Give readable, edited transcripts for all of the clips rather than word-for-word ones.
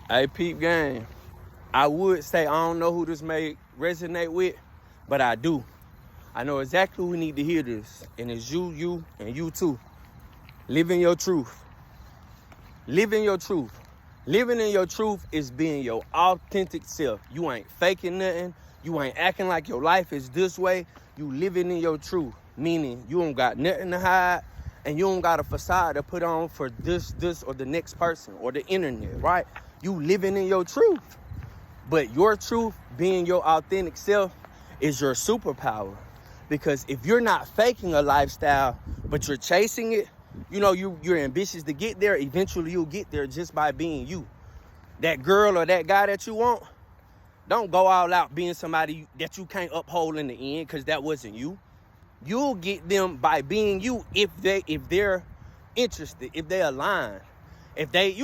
Hey, peep gang. I would say I don't know who this may resonate with, but I do. I know exactly who need to hear this, and it's you, and you too. Living your truth. Living your truth. Living in your truth is being your authentic self. You ain't faking nothing. You ain't acting like your life is this way. You living in your truth, meaning you don't got nothing to hide, and you don't got a facade to put on for this, or the next person, or the internet, right? You living in your truth. But your truth, being your authentic self, is your superpower. Because if you're not faking a lifestyle, but you're chasing it, you know, you're ambitious to get there, eventually you'll get there just by being you. That girl or that guy that you want, don't go all out being somebody that you can't uphold in the end, because that wasn't you. You'll get them by being you if they're interested, if they align, if they,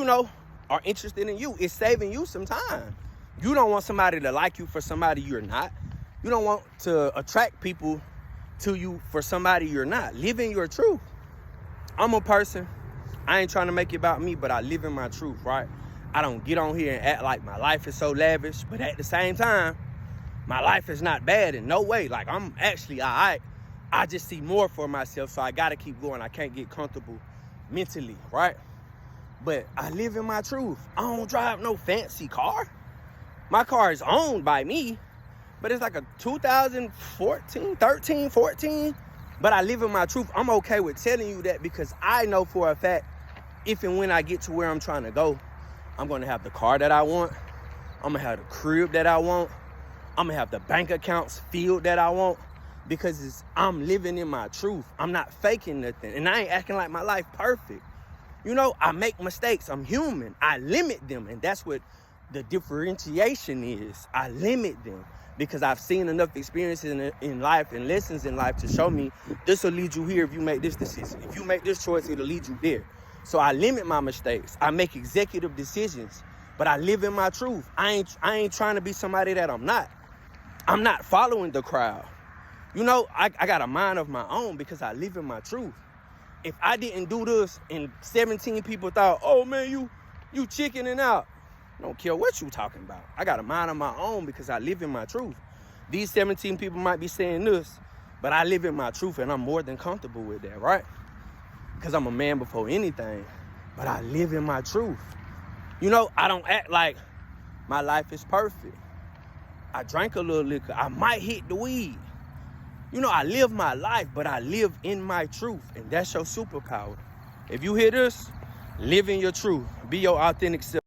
are interested in you. It's saving you some time. You don't want somebody to like you for somebody you're not. You don't want to attract people to you for somebody you're not. Living your truth. I'm a person, I ain't trying to make it about me, but I live in my truth, right? I don't get on here and act like my life is so lavish, but at the same time, my life is not bad in no way. Like, I'm actually all right. I just see more for myself, so I gotta keep going. I can't get comfortable mentally, right? But I live in my truth. I don't drive no fancy car. My car is owned by me, but it's like a 2014, 13, 14. But I live in my truth. I'm okay with telling you that because I know for a fact, if and when I get to where I'm trying to go, I'm gonna have the car that I want. I'm gonna have the crib that I want. I'm gonna have the bank accounts filled that I want, because I'm living in my truth. I'm not faking nothing, and I ain't acting like my life perfect. I make mistakes. I'm human. I limit them, and that's what the differentiation is. I limit them because I've seen enough experiences in life and lessons in life to show me this will lead you here if you make this decision. If you make this choice, it'll lead you there. So I limit my mistakes. I make executive decisions, but I live in my truth. I ain't trying to be somebody that I'm not. I'm not following the crowd. I got a mind of my own because I live in my truth. If I didn't do this and 17 people thought, oh man, you chickening out. I don't care what you talking about. I got a mind of my own because I live in my truth. These 17 people might be saying this, but I live in my truth, and I'm more than comfortable with that, right? Because I'm a man before anything, but I live in my truth. I don't act like my life is perfect. I drank a little liquor. I might hit the weed. I live my life, but I live in my truth, and that's your superpower. If you hear this, live in your truth. Be your authentic self.